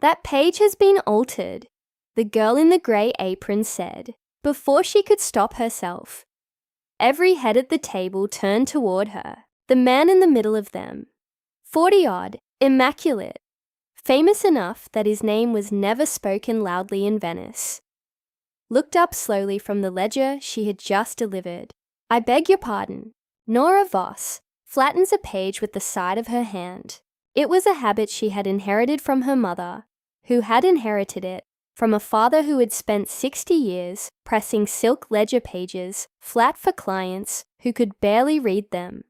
"That page has been altered," the girl in the grey apron said, before she could stop herself. Every head at the table turned toward her, the man in the middle of them. 40-odd, immaculate, famous enough that his name was never spoken loudly in Venice. Looked up slowly from the ledger she had just delivered. "I beg your pardon." Nora Voss flattens a page with the side of her hand. It was a habit she had inherited from her mother, who had inherited it from a father who had spent 60 years pressing silk ledger pages flat for clients who could barely read them.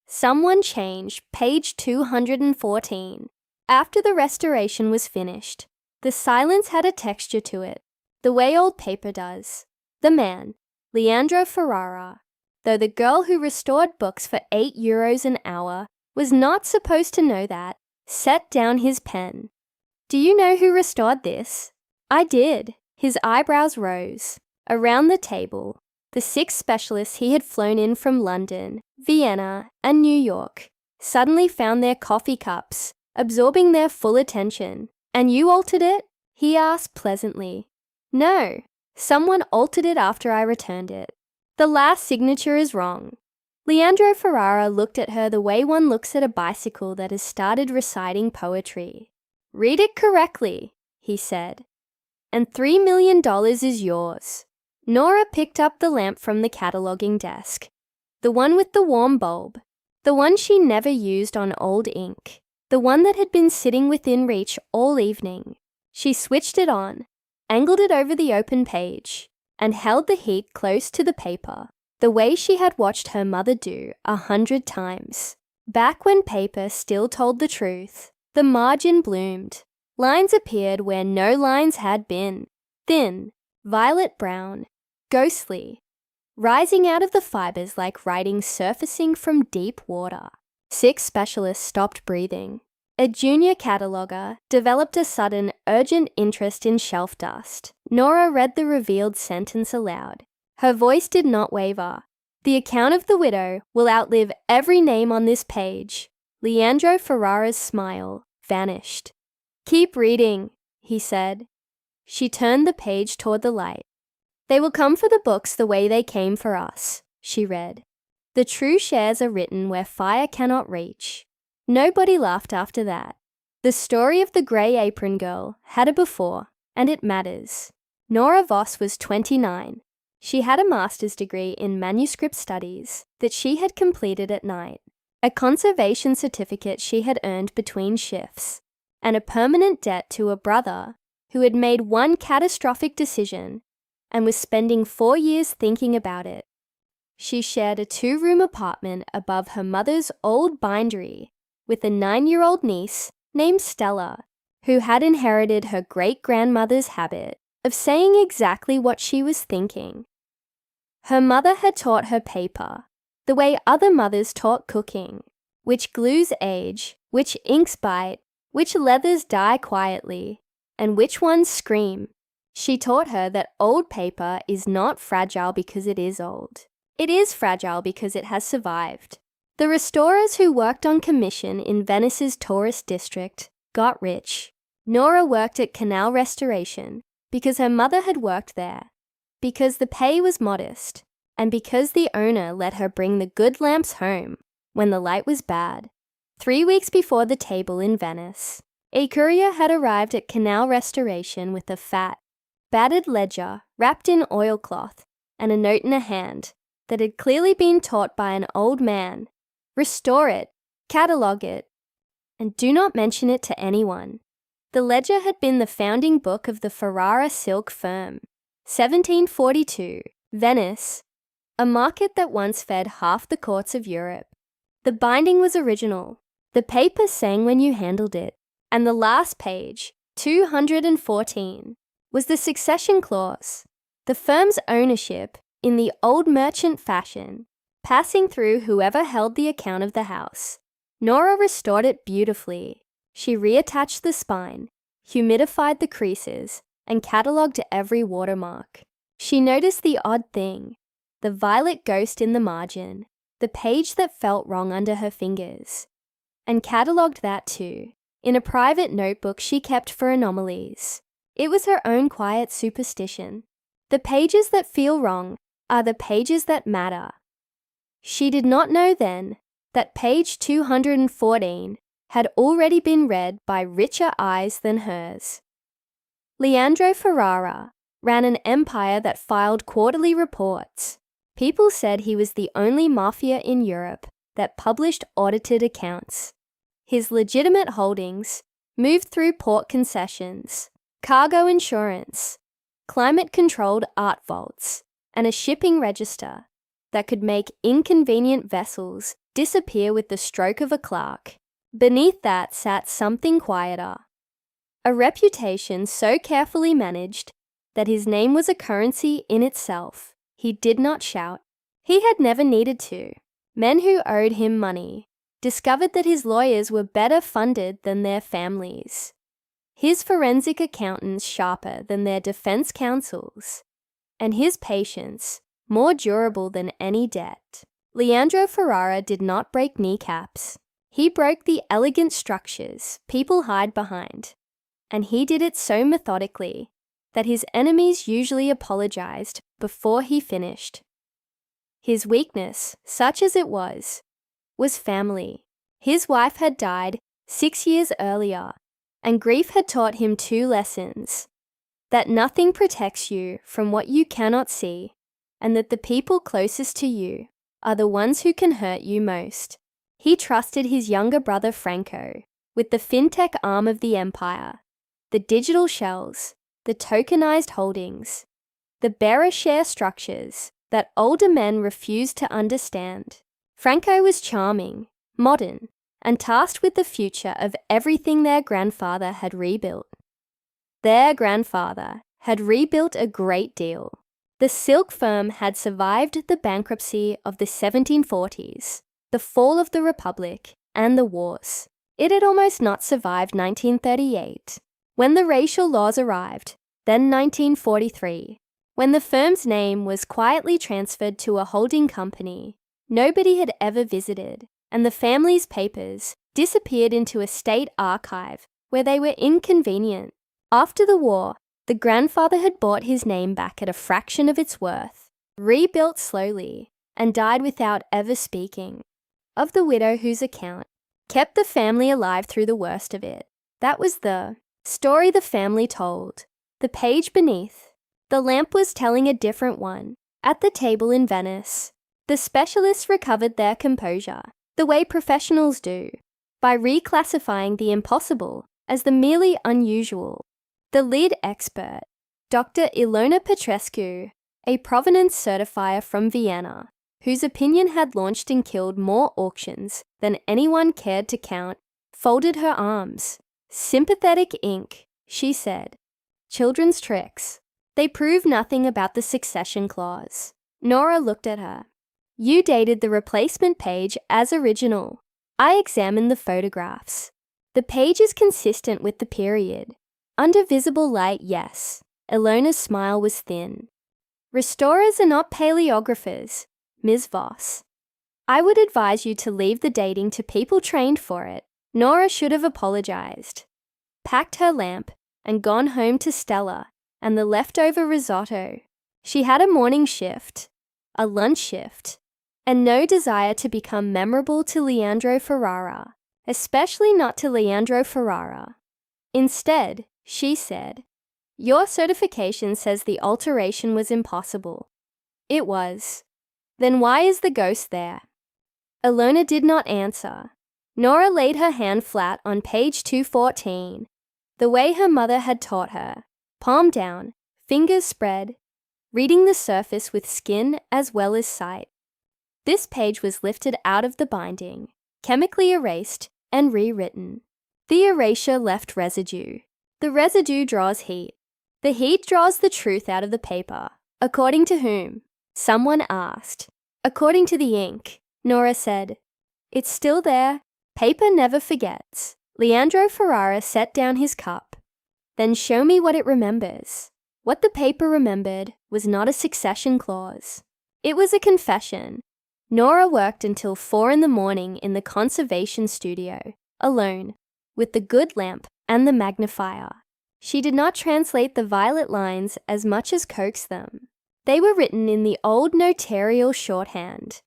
Someone changed page 214. After the restoration was finished, the silence had a texture to it, the way old paper does. The man, Leandro Ferrara, though the girl who restored books for €8 an hour was not supposed to know that, set down his pen. "Do you know who restored this?" "I did." His eyebrows rose. Around the table, the 6 specialists he had flown in from London, Vienna, and New York suddenly found their coffee cups, absorbing their full attention. "And you altered it?" he asked pleasantly. "No, someone altered it after I returned it. The last signature is wrong." Leandro Ferrara looked at her the way one looks at a bicycle that has started reciting poetry. "Read it correctly," he said, "and $3 million is yours." Nora picked up the lamp from the cataloguing desk, the one with the warm bulb, the one she never used on old ink, the one that had been sitting within reach all evening. She switched it on, angled it over the open page, and held the heat close to the paper, the way she had watched her mother do 100 times. Back when paper still told the truth, the margin bloomed. Lines appeared where no lines had been, thin, violet brown, ghostly, rising out of the fibers like writing surfacing from deep water. 6 specialists stopped breathing. A junior cataloger developed a sudden, urgent interest in shelf dust. Nora read the revealed sentence aloud. Her voice did not waver. "The account of the widow will outlive every name on this page." Leandro Ferrara's smile vanished. "Keep reading," he said. She turned the page toward the light. "They will come for the books the way they came for us," she read. "The true shares are written where fire cannot reach." Nobody laughed after that. The story of the grey apron girl had a before, and it matters. Nora Voss was 29. She had a master's degree in manuscript studies that she had completed at night, a conservation certificate she had earned between shifts, and a permanent debt to a brother who had made one catastrophic decision and was spending 4 years thinking about it. She shared a 2-room apartment above her mother's old bindery with a 9-year-old niece named Stella, who had inherited her great-grandmother's habit of saying exactly what she was thinking. Her mother had taught her paper, the way other mothers taught cooking, which glues age, which inks bite, which leathers die quietly, and which ones scream. She taught her that old paper is not fragile because it is old. It is fragile because it has survived. The restorers who worked on commission in Venice's tourist district got rich. Nora worked at Canal Restoration because her mother had worked there, because the pay was modest, and because the owner let her bring the good lamps home when the light was bad. 3 weeks before the table in Venice, a courier had arrived at Canal Restoration with a fat, battered ledger wrapped in oilcloth and a note in a hand that had clearly been taught by an old man. "Restore it, catalogue it, and do not mention it to anyone." The ledger had been the founding book of the Ferrara silk firm. 1742, Venice, a market that once fed half the courts of Europe. The binding was original. The paper sang when you handled it, and the last page, 214, was the succession clause, the firm's ownership in the old merchant fashion, passing through whoever held the account of the house. Nora restored it beautifully. She reattached the spine, humidified the creases, and catalogued every watermark. She noticed the odd thing, the violet ghost in the margin, the page that felt wrong under her fingers, and catalogued that too. in a private notebook she kept for anomalies. It was her own quiet superstition. The pages that feel wrong are the pages that matter. She did not know then that page 214 had already been read by richer eyes than hers. Leandro Ferrara ran an empire that filed quarterly reports. People said he was the only mafia in Europe that published audited accounts. His legitimate holdings moved through port concessions, cargo insurance, climate-controlled art vaults, and a shipping register that could make inconvenient vessels disappear with the stroke of a clerk. Beneath that sat something quieter. A reputation so carefully managed that his name was a currency in itself. He did not shout. He had never needed to. Men who owed him money discovered that his lawyers were better funded than their families, his forensic accountants sharper than their defense counsels, and his patience more durable than any debt. Leandro Ferrara did not break kneecaps. He broke the elegant structures people hide behind, and he did it so methodically that his enemies usually apologized before he finished. His weakness, such as it was family. His wife had died 6 years earlier, and grief had taught him 2 lessons: that nothing protects you from what you cannot see, and that the people closest to you are the ones who can hurt you most. He trusted his younger brother Franco with the fintech arm of the empire, the digital shells, the tokenized holdings, the bearer share structures that older men refused to understand. Franco was charming, modern, and tasked with the future of everything their grandfather had rebuilt. Their grandfather had rebuilt a great deal. The silk firm had survived the bankruptcy of the 1740s, the fall of the Republic, and the wars. It had almost not survived 1938, when the racial laws arrived, then 1943, when the firm's name was quietly transferred to a holding company nobody had ever visited, and the family's papers disappeared into a state archive where they were inconvenient. After the war, the grandfather had bought his name back at a fraction of its worth, rebuilt slowly, and died without ever speaking. Of the widow whose account kept the family alive through the worst of it. That was the story the family told. The page beneath, the lamp was telling a different one. At the table in Venice, the specialists recovered their composure, the way professionals do, by reclassifying the impossible as the merely unusual. The lead expert, Dr. Ilona Petrescu, a provenance certifier from Vienna, whose opinion had launched and killed more auctions than anyone cared to count, folded her arms. Sympathetic ink, she said. Children's tricks. They prove nothing about the succession clause. Nora looked at her. You dated the replacement page as original. I examined the photographs. The page is consistent with the period. Under visible light, yes. Ilona's smile was thin. Restorers are not paleographers, Ms. Voss. I would advise you to leave the dating to people trained for it. Nora should have apologized, packed her lamp, and gone home to Stella and the leftover risotto. She had a morning shift, a lunch shift, and no desire to become memorable to Leandro Ferrara, especially not to Leandro Ferrara. Instead, she said, Your certification says the alteration was impossible. It was. Then why is the ghost there? Ilona did not answer. Nora laid her hand flat on page 214, the way her mother had taught her, palm down, fingers spread, reading the surface with skin as well as sight. This page was lifted out of the binding, chemically erased, and rewritten. The erasure left residue. The residue draws heat. The heat draws the truth out of the paper. According to whom? Someone asked. According to the ink, Nora said. It's still there. Paper never forgets. Leandro Ferrara set down his cup. Then show me what it remembers. What the paper remembered was not a succession clause. It was a confession. Nora worked until 4 in the morning in the conservation studio, alone. with the good lamp and the magnifier. She did not translate the violet lines as much as coax them. They were written in the old notarial shorthand,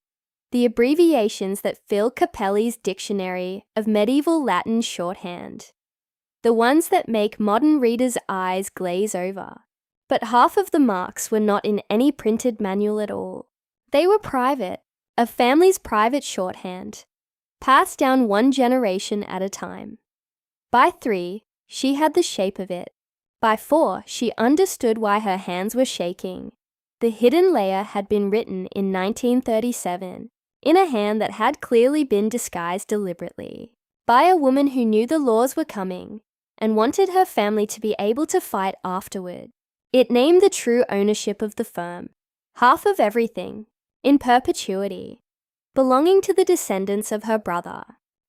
the abbreviations that fill Capelli's dictionary of medieval Latin shorthand, the ones that make modern readers' eyes glaze over. But half of the marks were not in any printed manual at all. They were private, a family's private shorthand, passed down one generation at a time. By 3, she had the shape of it. By 4, she understood why her hands were shaking. The hidden layer had been written in 1937, in a hand that had clearly been disguised deliberately, by a woman who knew the laws were coming and wanted her family to be able to fight afterward. It named the true ownership of the firm, half of everything, in perpetuity, belonging to the descendants of her brother,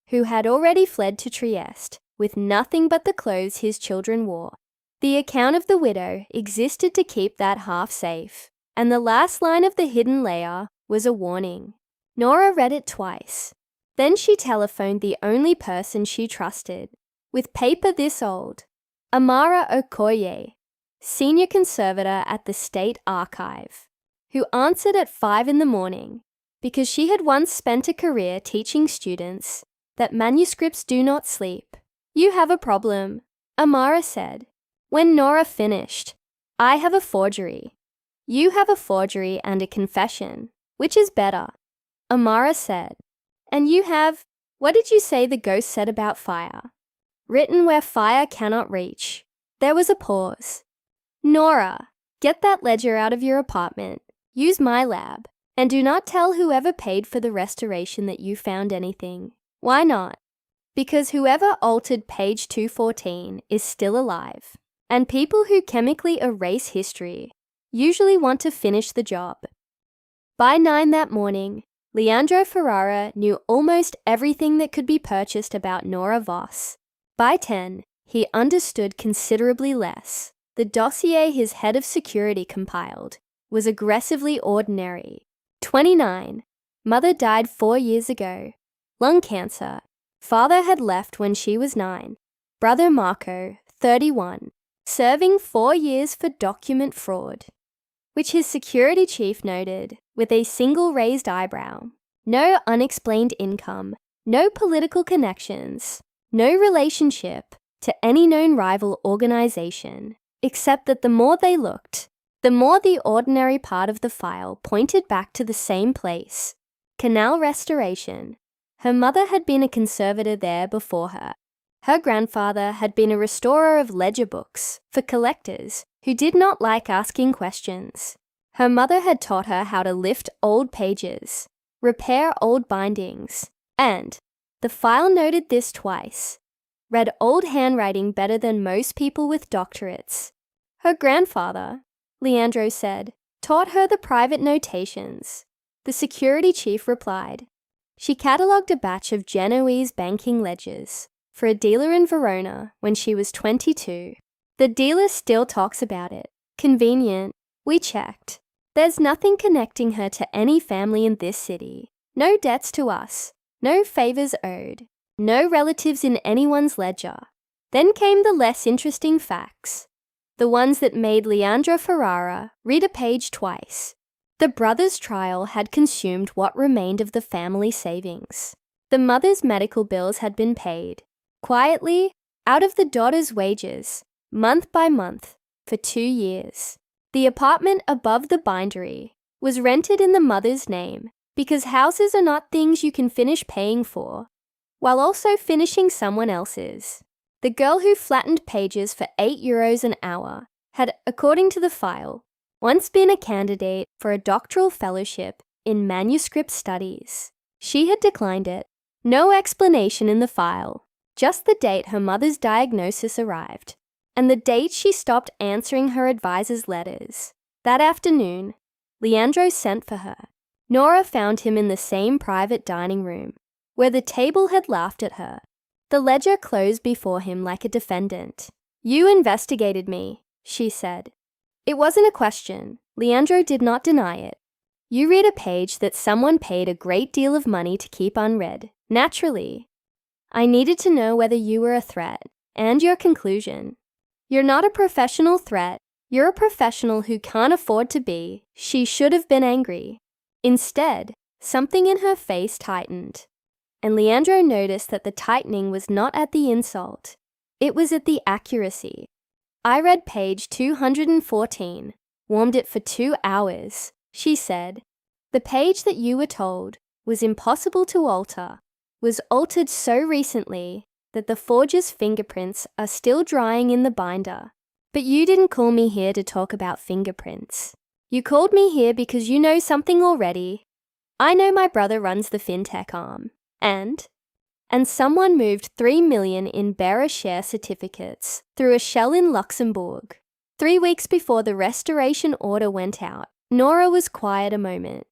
who had already fled to Trieste with nothing but the clothes his children wore. The account of the widow existed to keep that half safe, and the last line of the hidden layer was a warning. Nora read it twice. Then she telephoned the only person she trusted, with paper this old, Amara Okoye, senior conservator at the State Archive, who answered at 5 in the morning because she had once spent a career teaching students that manuscripts do not sleep. "You have a problem," Amara said. When Nora finished, "I have a forgery." "You have a forgery and a confession. Which is better?" Amara said. "And you have, what did you say the ghost said about fire? Written where fire cannot reach." There was a pause. "Nora, get that ledger out of your apartment. Use my lab. And do not tell whoever paid for the restoration that you found anything." "Why not?" "Because whoever altered page 214 is still alive. And people who chemically erase history usually want to finish the job." By 9 that morning, Leandro Ferrara knew almost everything that could be purchased about Nora Voss. By 10, he understood considerably less. The dossier his head of security compiled was aggressively ordinary. 29. Mother died 4 years ago. Lung cancer. Father had left when she was 9. Brother Marco, 31, serving 4 years for document fraud, which his security chief noted with a single raised eyebrow. No unexplained income, no political connections, no relationship to any known rival organization, except that the more they looked, the more the ordinary part of the file pointed back to the same place, Canal Restoration. Her mother had been a conservator there before her. Her grandfather had been a restorer of ledger books for collectors who did not like asking questions. Her mother had taught her how to lift old pages, repair old bindings, and, the file noted this twice, read old handwriting better than most people with doctorates. Her grandfather, Leandro said, taught her the private notations. The security chief replied. She catalogued a batch of Genoese banking ledgers for a dealer in Verona when she was 22. The dealer still talks about it. Convenient. We checked. There's nothing connecting her to any family in this city. No debts to us. No favors owed. No relatives in anyone's ledger. Then came the less interesting facts. The ones that made Leandro Ferrara read a page twice. The brother's trial had consumed what remained of the family savings. The mother's medical bills had been paid, quietly, out of the daughter's wages, month by month, for 2 years. The apartment above the bindery was rented in the mother's name because houses are not things you can finish paying for, while also finishing someone else's. The girl who flattened pages for €8 an hour had, according to the file, once been a candidate for a doctoral fellowship in manuscript studies. She had declined it. No explanation in the file, just the date her mother's diagnosis arrived, and the date she stopped answering her advisor's letters. That afternoon, Leandro sent for her. Nora found him in the same private dining room, where the table had laughed at her. The ledger closed before him like a defendant. "You investigated me," she said. It wasn't a question. Leandro did not deny it. "You read a page that someone paid a great deal of money to keep unread. Naturally." I needed to know whether you were a threat, and your conclusion. You're not a professional threat. You're a professional who can't afford to be. She should have been angry. Instead, something in her face tightened, and Leandro noticed that the tightening was not at the insult. It was at the accuracy. I read page 214, warmed it for 2 hours, she said. The page that you were told was impossible to alter, was altered so recently that the forger's fingerprints are still drying in the binder. But you didn't call me here to talk about fingerprints. You called me here because you know something already. I know my brother runs the fintech arm, and someone moved 3 million in bearer share certificates through a shell in Luxembourg. 3 weeks before the restoration order went out, Nora was quiet a moment.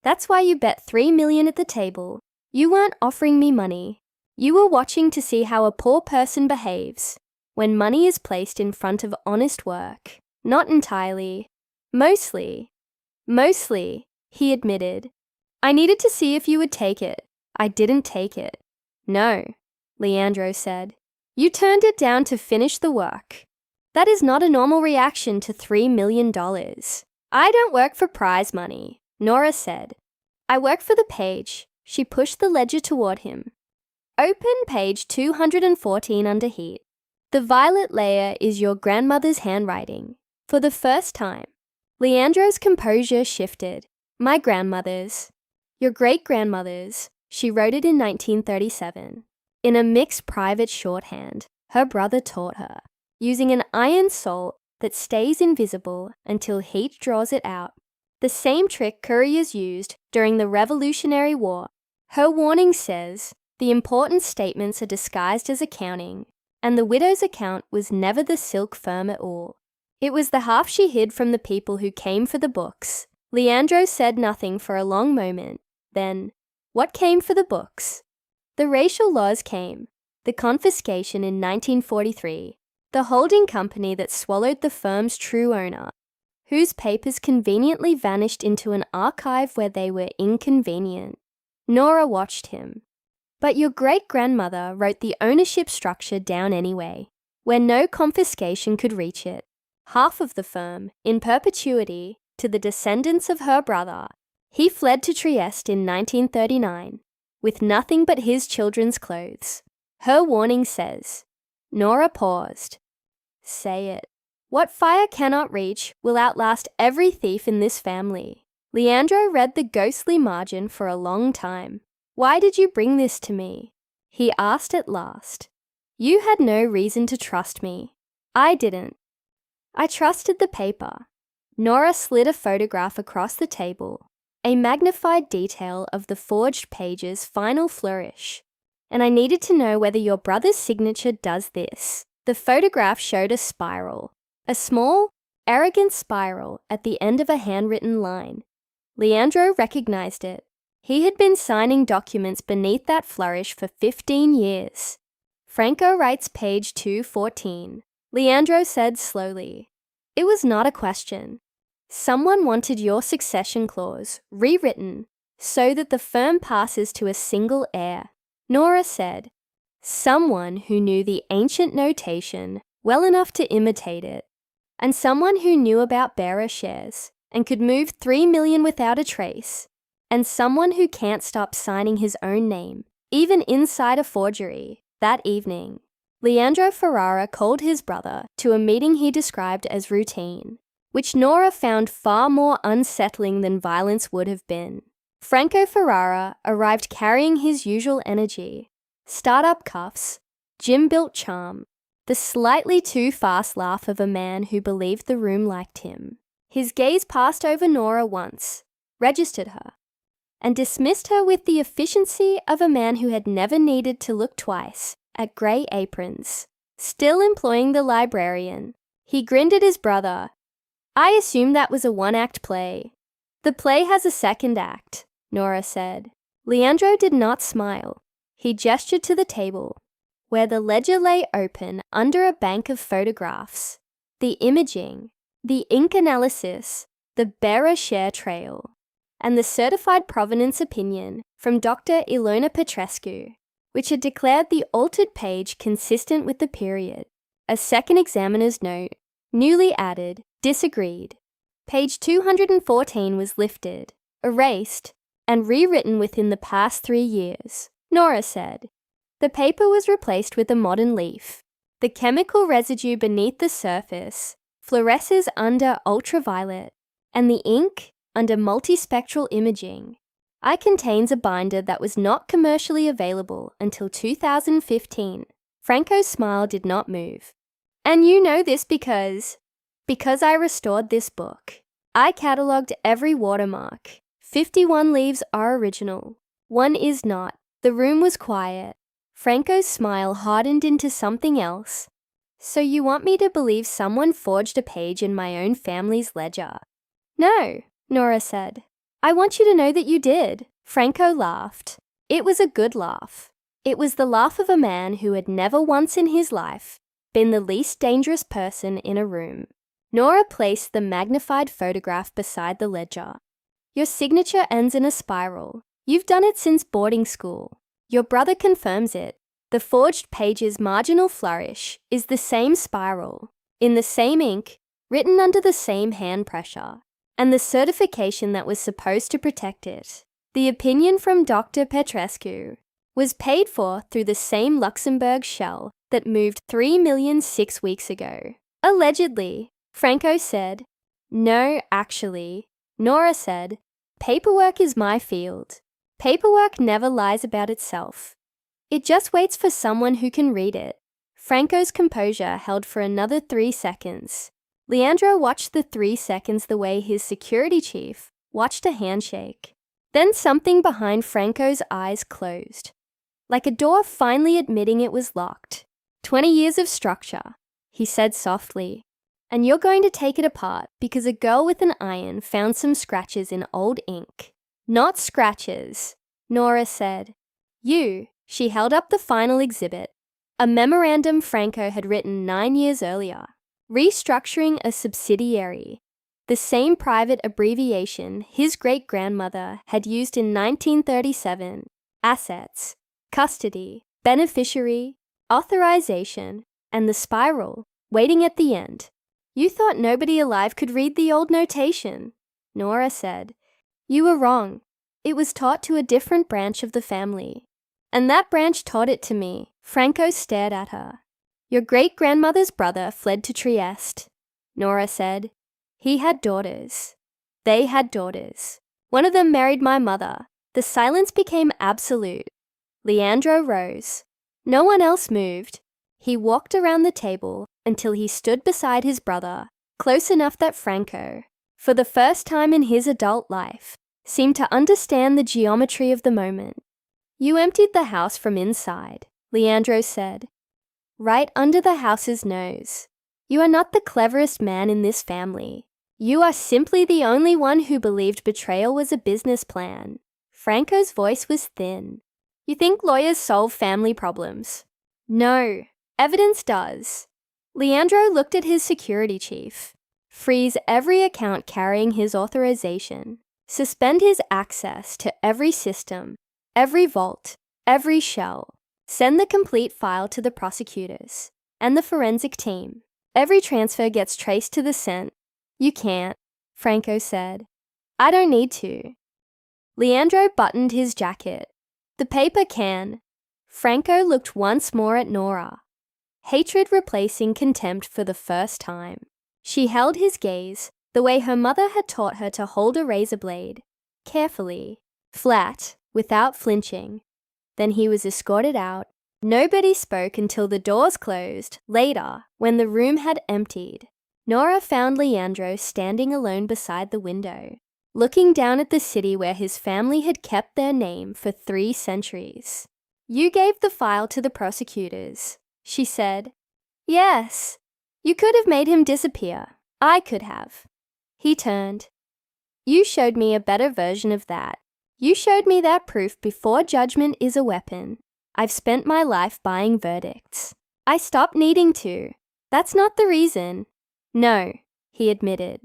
That's why you bet 3 million at the table. You weren't offering me money. You were watching to see how a poor person behaves when money is placed in front of honest work. Not entirely. Mostly, he admitted. I needed to see if you would take it. I didn't take it. No, Leandro said. You turned it down to finish the work. That is not a normal reaction to $3 million. I don't work for prize money, Nora said. I work for the page. She pushed the ledger toward him. Open page 214 under heat. The violet layer is your grandmother's handwriting. For the first time, Leandro's composure shifted. My grandmother's. Your great-grandmother's. She wrote it in 1937. In a mixed private shorthand, her brother taught her, using an iron salt that stays invisible until heat draws it out. The same trick couriers used during the Revolutionary War. Her warning says, the important statements are disguised as accounting, and the widow's account was never the silk firm at all. It was the half she hid from the people who came for the books. Leandro said nothing for a long moment. Then, what came for the books? The racial laws came. The confiscation in 1943. The holding company that swallowed the firm's true owner, whose papers conveniently vanished into an archive where they were inconvenient. Nora watched him. But your great-grandmother wrote the ownership structure down anyway, where no confiscation could reach it. Half of the firm, in perpetuity, to the descendants of her brother. He fled to Trieste in 1939, with nothing but his children's clothes. Her warning says. Nora paused. Say it. What fire cannot reach will outlast every thief in this family. Leandro read the ghostly margin for a long time. Why did you bring this to me? He asked at last. You had no reason to trust me. I didn't. I trusted the paper. Nora slid a photograph across the table, a magnified detail of the forged page's final flourish. And I needed to know whether your brother's signature does this. The photograph showed a spiral, a small, arrogant spiral at the end of a handwritten line. Leandro recognized it. He had been signing documents beneath that flourish for 15 years. Franco writes page 214. Leandro said slowly. It was not a question. Someone wanted your succession clause rewritten so that the firm passes to a single heir. Nora said, someone who knew the ancient notation well enough to imitate it, and someone who knew about bearer shares and could move 3 million without a trace, and someone who can't stop signing his own name, even inside a forgery. That evening, Leandro Ferrara called his brother to a meeting he described as routine, which Nora found far more unsettling than violence would have been. Franco Ferrara arrived carrying his usual energy, startup cuffs, gym-built charm, the slightly too fast laugh of a man who believed the room liked him. His gaze passed over Nora once, registered her, and dismissed her with the efficiency of a man who had never needed to look twice at grey aprons. Still employing the librarian, he grinned at his brother. I assume that was a one-act play. The play has a second act, Nora said. Leandro did not smile. He gestured to the table, where the ledger lay open under a bank of photographs. The imaging, the ink analysis, the bearer share trail, and the certified provenance opinion from Dr. Ilona Petrescu, which had declared the altered page consistent with the period. A second examiner's note, newly added, disagreed. Page 214 was lifted, erased, and rewritten within the past 3 years, Nora said. The paper was replaced with a modern leaf. The chemical residue beneath the surface fluoresces under ultraviolet, and the ink, under multispectral imaging, contains a binder that was not commercially available until 2015. Franco's smile did not move. And you know this because I restored this book. I catalogued every watermark. 51 leaves are original. 1 is not. The room was quiet. Franco's smile hardened into something else. So you want me to believe someone forged a page in my own family's ledger? No, Nora said. I want you to know that you did. Franco laughed. It was a good laugh. It was the laugh of a man who had never once in his life been the least dangerous person in a room. Nora placed the magnified photograph beside the ledger. Your signature ends in a spiral. You've done it since boarding school. Your brother confirms it. The forged page's marginal flourish is the same spiral, in the same ink, written under the same hand pressure, and the certification that was supposed to protect it, the opinion from Dr. Petrescu, was paid for through the same Luxembourg shell that moved 3 million 6 weeks ago. Allegedly, Franco said. No, actually, Nora said. Paperwork is my field. Paperwork never lies about itself. It just waits for someone who can read it. Franco's composure held for another 3 seconds. Leandro watched the 3 seconds the way his security chief watched a handshake. Then something behind Franco's eyes closed, like a door finally admitting it was locked. 20 years of structure, he said softly. And you're going to take it apart because a girl with an iron found some scratches in old ink. Not scratches, Nora said. She held up the final exhibit, a memorandum Franco had written 9 years earlier, restructuring a subsidiary, the same private abbreviation his great-grandmother had used in 1937, assets, custody, beneficiary, authorization, and the spiral, waiting at the end. You thought nobody alive could read the old notation, Nora said. You were wrong. It was taught to a different branch of the family. And that branch taught it to me. Franco stared at her. Your great-grandmother's brother fled to Trieste, Nora said. He had daughters. They had daughters. One of them married my mother. The silence became absolute. Leandro rose. No one else moved. He walked around the table until he stood beside his brother, close enough that Franco, for the first time in his adult life, seemed to understand the geometry of the moment. You emptied the house from inside, Leandro said. Right under the house's nose. You are not the cleverest man in this family. You are simply the only one who believed betrayal was a business plan. Franco's voice was thin. You think lawyers solve family problems? No, evidence does. Leandro looked at his security chief. Freeze every account carrying his authorization. Suspend his access to every system, every vault, every shell. Send the complete file to the prosecutors and the forensic team. Every transfer gets traced to the cent. You can't, Franco said. I don't need to. Leandro buttoned his jacket. The paper can. Franco looked once more at Nora. Hatred replacing contempt for the first time. She held his gaze the way her mother had taught her to hold a razor blade, carefully, flat, without flinching. Then he was escorted out. Nobody spoke until the doors closed, later, when the room had emptied. Nora found Leandro standing alone beside the window, looking down at the city where his family had kept their name for 3 centuries. You gave the file to the prosecutors, she said. Yes. You could have made him disappear. I could have. He turned. You showed me a better version of that. You showed me that proof before judgment is a weapon. I've spent my life buying verdicts. I stopped needing to. That's not the reason. No, he admitted.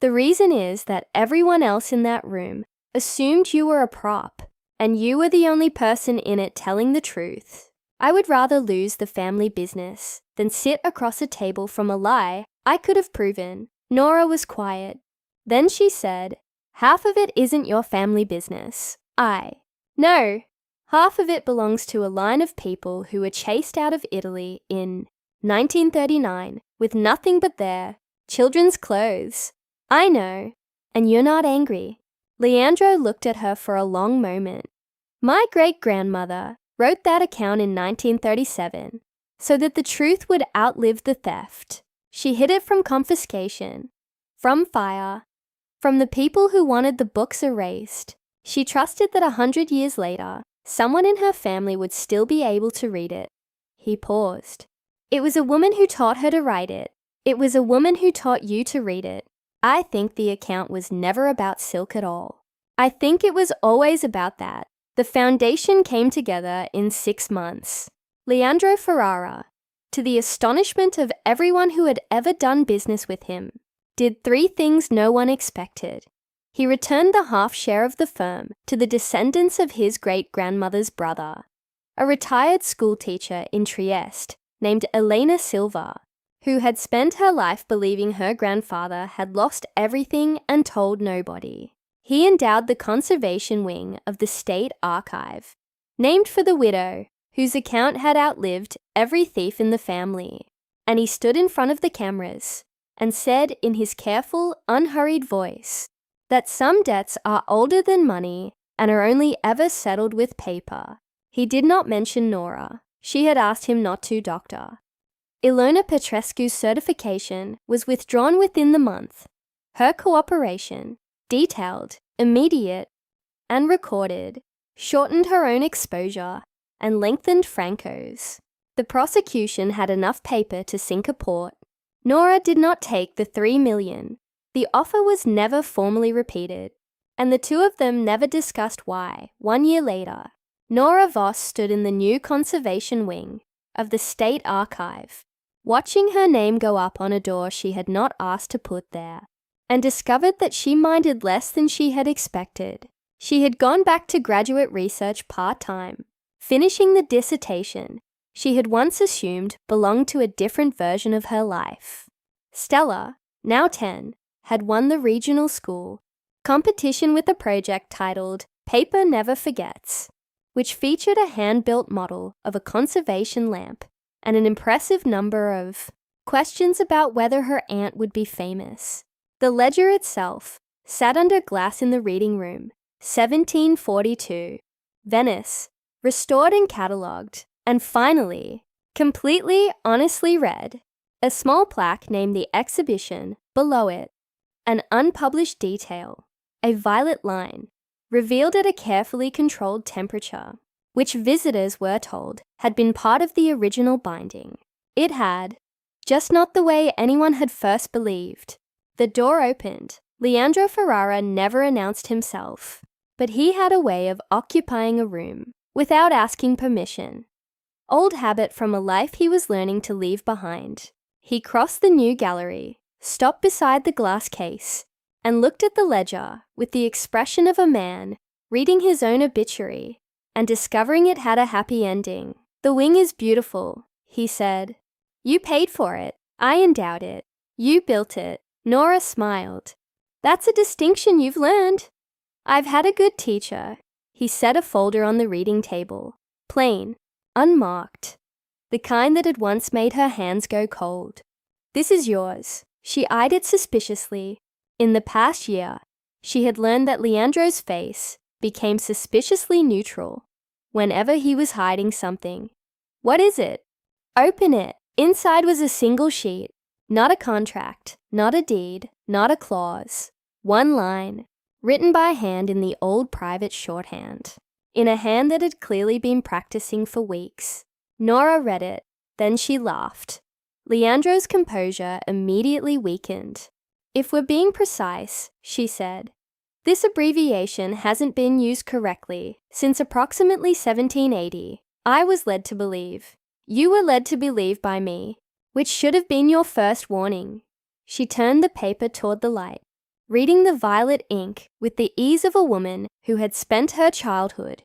The reason is that everyone else in that room assumed you were a prop, and you were the only person in it telling the truth. I would rather lose the family business than sit across a table from a lie I could have proven." Nora was quiet. Then she said, "Half of it isn't your family business." No, half of it belongs to a line of people who were chased out of Italy in 1939 with nothing but their children's clothes. I know, and you're not angry." Leandro looked at her for a long moment. "My great-grandmother wrote that account in 1937 so that the truth would outlive the theft. She hid it from confiscation, from fire, from the people who wanted the books erased. She trusted that 100 years later, someone in her family would still be able to read it." He paused. "It was a woman who taught her to write it. It was a woman who taught you to read it. I think the account was never about silk at all. I think it was always about that. The foundation came together in 6 months." Leandro Ferrara, to the astonishment of everyone who had ever done business with him, did 3 things no one expected. He returned the half share of the firm to the descendants of his great-grandmother's brother, a retired schoolteacher in Trieste named Elena Silva, who had spent her life believing her grandfather had lost everything and told nobody. He endowed the conservation wing of the State Archive, named for the widow, whose account had outlived every thief in the family, and he stood in front of the cameras and said in his careful, unhurried voice that some debts are older than money and are only ever settled with paper. He did not mention Nora. She had asked him not to, doctor. Ilona Petrescu's certification was withdrawn within the month. Her cooperation, detailed, immediate, and recorded, shortened her own exposure and lengthened Franco's. The prosecution had enough paper to sink a port. Nora did not take the $3 million. The offer was never formally repeated, and the two of them never discussed why. 1 year later, Nora Voss stood in the new conservation wing of the State Archive, watching her name go up on a door she had not asked to put there, and discovered that she minded less than she had expected. She had gone back to graduate research part-time, finishing the dissertation she had once assumed belonged to a different version of her life. Stella, now 10, had won the regional school competition with a project titled Paper Never Forgets, which featured a hand-built model of a conservation lamp and an impressive number of questions about whether her aunt would be famous. The ledger itself sat under glass in the reading room, 1742, Venice, restored and catalogued, and finally, completely honestly read, a small plaque named the exhibition below it. An unpublished detail, a violet line, revealed at a carefully controlled temperature, which visitors were told had been part of the original binding. It had, just not the way anyone had first believed. The door opened. Leandro Ferrara never announced himself, but he had a way of occupying a room without asking permission. Old habit from a life he was learning to leave behind. He crossed the new gallery, stopped beside the glass case, and looked at the ledger with the expression of a man reading his own obituary and discovering it had a happy ending. "The wing is beautiful," he said. "You paid for it. I endowed it. You built it." Nora smiled. "That's a distinction you've learned." "I've had a good teacher." He set a folder on the reading table, plain, unmarked, the kind that had once made her hands go cold. "This is yours." She eyed it suspiciously. In the past year, she had learned that Leandro's face became suspiciously neutral whenever he was hiding something. "What is it?" "Open it." Inside was a single sheet, not a contract, not a deed, not a clause. One line, written by hand in the old private shorthand, in a hand that had clearly been practicing for weeks. Nora read it, then she laughed. Leandro's composure immediately weakened. "If we're being precise," she said, "this abbreviation hasn't been used correctly since approximately 1780. I was led to believe. You were led to believe by me, which should have been your first warning." She turned the paper toward the light, reading the violet ink with the ease of a woman who had spent her childhood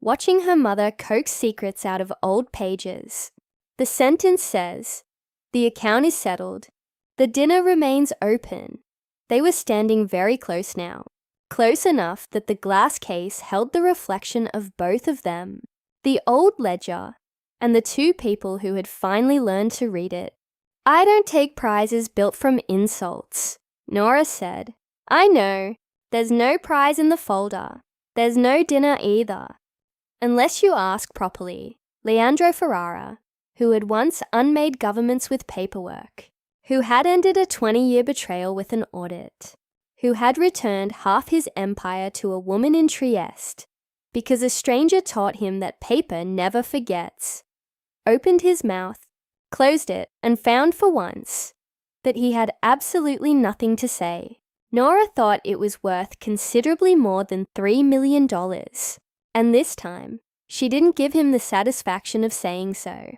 watching her mother coax secrets out of old pages. The sentence says, "The account is settled. The dinner remains open." They were standing very close now, close enough that the glass case held the reflection of both of them, the old ledger and the two people who had finally learned to read it. "I don't take prizes built from insults," Nora said. "I know. There's no prize in the folder. There's no dinner either. Unless you ask properly." Leandro Ferrara, who had once unmade governments with paperwork, who had ended a 20-year betrayal with an audit, who had returned half his empire to a woman in Trieste because a stranger taught him that paper never forgets, opened his mouth, closed it, and found for once that he had absolutely nothing to say. Nora thought it was worth considerably more than $3 million, and this time she didn't give him the satisfaction of saying so.